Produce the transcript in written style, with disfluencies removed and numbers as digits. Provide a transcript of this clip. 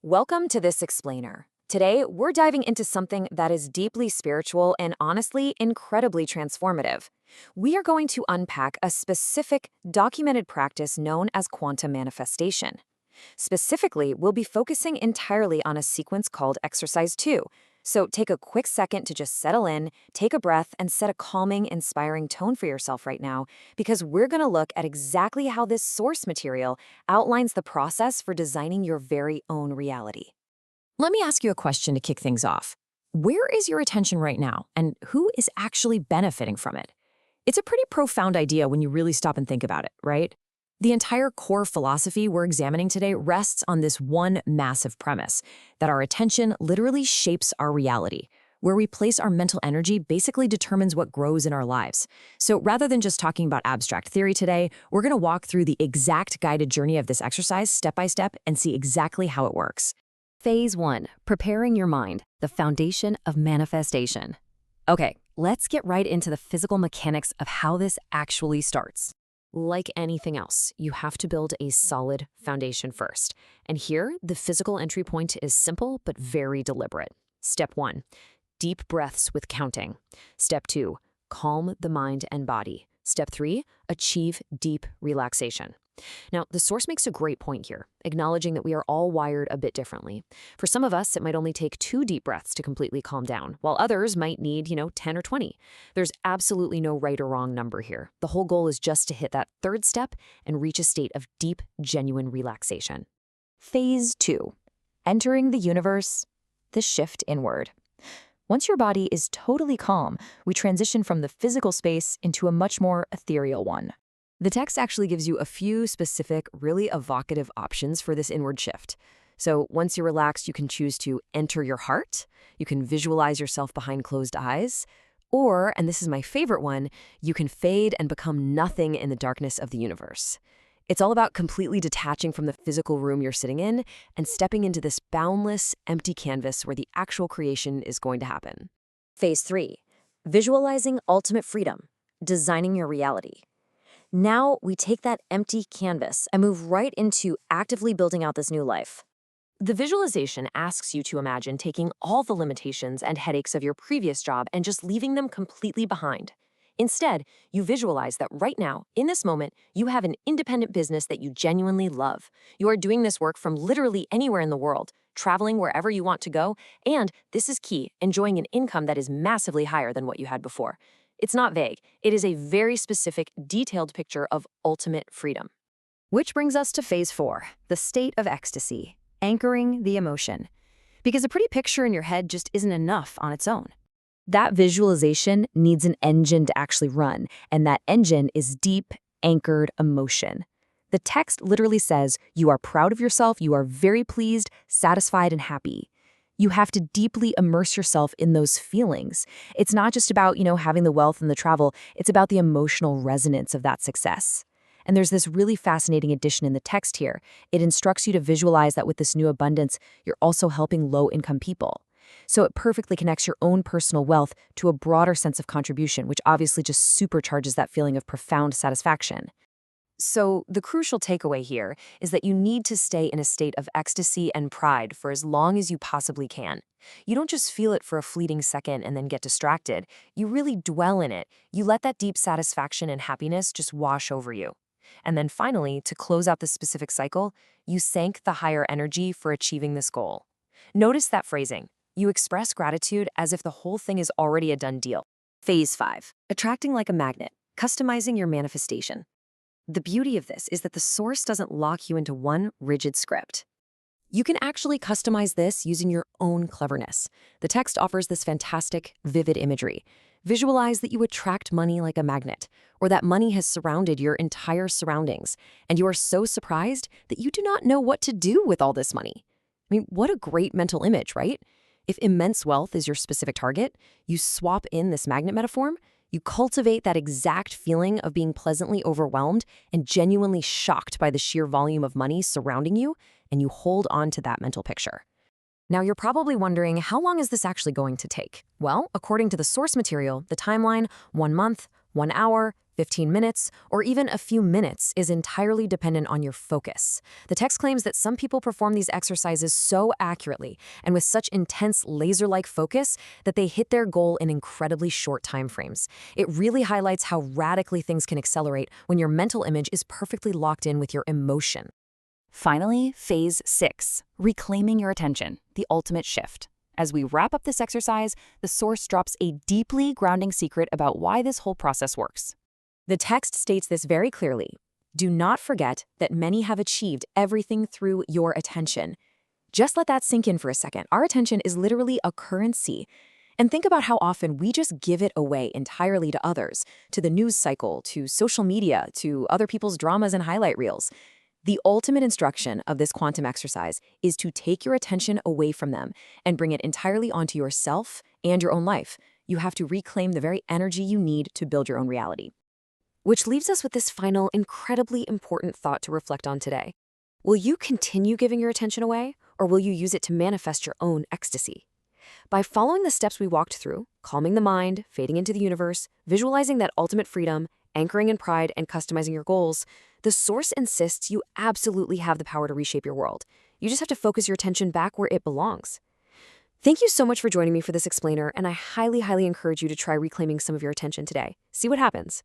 Welcome to this explainer. Today, we're diving into something that is deeply spiritual and honestly incredibly transformative. We are going to unpack a specific, documented practice known as quantum manifestation. Specifically, we'll be focusing entirely on a sequence called Exercise 2. So take a quick second to just settle in, take a breath, and set a calming, inspiring tone for yourself right now, because we're going to look at exactly how this source material outlines the process for designing your very own reality. Let me ask you a question to kick things off. Where is your attention right now, and who is actually benefiting from it? It's a pretty profound idea when you really stop and think about it, right? The entire core philosophy we're examining today rests on this one massive premise, that our attention literally shapes our reality. Where we place our mental energy basically determines what grows in our lives. So rather than just talking about abstract theory today, we're going to walk through the exact guided journey of this exercise step by step and see exactly how it works. Phase 1. Preparing your mind, the foundation of manifestation. Okay, let's get right into the physical mechanics of how this actually starts. Like anything else, you have to build a solid foundation first. And here, the physical entry point is simple but very deliberate. Step 1. Deep breaths with counting. Step 2. Calm the mind and body. Step 3. Achieve deep relaxation. Now, the source makes a great point here, acknowledging that we are all wired a bit differently. For some of us, it might only take 2 deep breaths to completely calm down, while others might need, 10 or 20. There's absolutely no right or wrong number here. The whole goal is just to hit that third step and reach a state of deep, genuine relaxation. Phase 2. Entering the universe, the shift inward. Once your body is totally calm, we transition from the physical space into a much more ethereal one. The text actually gives you a few specific, really evocative options for this inward shift. So once you're relaxed, you can choose to enter your heart, you can visualize yourself behind closed eyes, or, and this is my favorite one, you can fade and become nothing in the darkness of the universe. It's all about completely detaching from the physical room you're sitting in and stepping into this boundless, empty canvas where the actual creation is going to happen. Phase 3. Visualizing ultimate freedom, designing your reality. Now we take that empty canvas and move right into actively building out this new life. The visualization asks you to imagine taking all the limitations and headaches of your previous job and just leaving them completely behind. Instead, you visualize that right now, in this moment, you have an independent business that you genuinely love. You are doing this work from literally anywhere in the world, traveling wherever you want to go, and, this is key, enjoying an income that is massively higher than what you had before. It's not vague. It is a very specific, detailed picture of ultimate freedom. Which brings us to phase 4, the state of ecstasy, anchoring the emotion. Because a pretty picture in your head just isn't enough on its own. That visualization needs an engine to actually run, and that engine is deep, anchored emotion. The text literally says, you are proud of yourself, you are very pleased, satisfied, and happy. You have to deeply immerse yourself in those feelings. It's not just about, having the wealth and the travel. It's about the emotional resonance of that success. And there's this really fascinating addition in the text here. It instructs you to visualize that with this new abundance, you're also helping low-income people. So it perfectly connects your own personal wealth to a broader sense of contribution, which obviously just supercharges that feeling of profound satisfaction. So the crucial takeaway here is that you need to stay in a state of ecstasy and pride for as long as you possibly can. You don't just feel it for a fleeting second and then get distracted. You really dwell in it. You let that deep satisfaction and happiness just wash over you. And then finally, to close out this specific cycle, you thank the higher energy for achieving this goal. Notice that phrasing. You express gratitude as if the whole thing is already a done deal. Phase 5. Attracting like a magnet. Customizing your manifestation. The beauty of this is that the source doesn't lock you into one rigid script. You can actually customize this using your own cleverness. The text offers this fantastic, vivid imagery. Visualize that you attract money like a magnet, or that money has surrounded your entire surroundings, and you are so surprised that you do not know what to do with all this money. I mean, what a great mental image, right? If immense wealth is your specific target, you swap in this magnet metaphor. You cultivate that exact feeling of being pleasantly overwhelmed and genuinely shocked by the sheer volume of money surrounding you, and you hold on to that mental picture. Now, you're probably wondering, how long is this actually going to take? Well, according to the source material, the timeline, 1 month, 1 hour, 15 minutes, or even a few minutes is entirely dependent on your focus. The text claims that some people perform these exercises so accurately and with such intense laser-like focus that they hit their goal in incredibly short time frames. It really highlights how radically things can accelerate when your mental image is perfectly locked in with your emotion. Finally, phase 6, reclaiming your attention, the ultimate shift. As we wrap up this exercise, the source drops a deeply grounding secret about why this whole process works. The text states this very clearly. Do not forget that many have achieved everything through your attention. Just let that sink in for a second. Our attention is literally a currency. And think about how often we just give it away entirely to others, to the news cycle, to social media, to other people's dramas and highlight reels. The ultimate instruction of this quantum exercise is to take your attention away from them and bring it entirely onto yourself and your own life. You have to reclaim the very energy you need to build your own reality. Which leaves us with this final, incredibly important thought to reflect on today. Will you continue giving your attention away, or will you use it to manifest your own ecstasy? By following the steps we walked through, calming the mind, fading into the universe, visualizing that ultimate freedom, anchoring in pride, and customizing your goals, the source insists you absolutely have the power to reshape your world. You just have to focus your attention back where it belongs. Thank you so much for joining me for this explainer, and I highly, highly encourage you to try reclaiming some of your attention today. See what happens.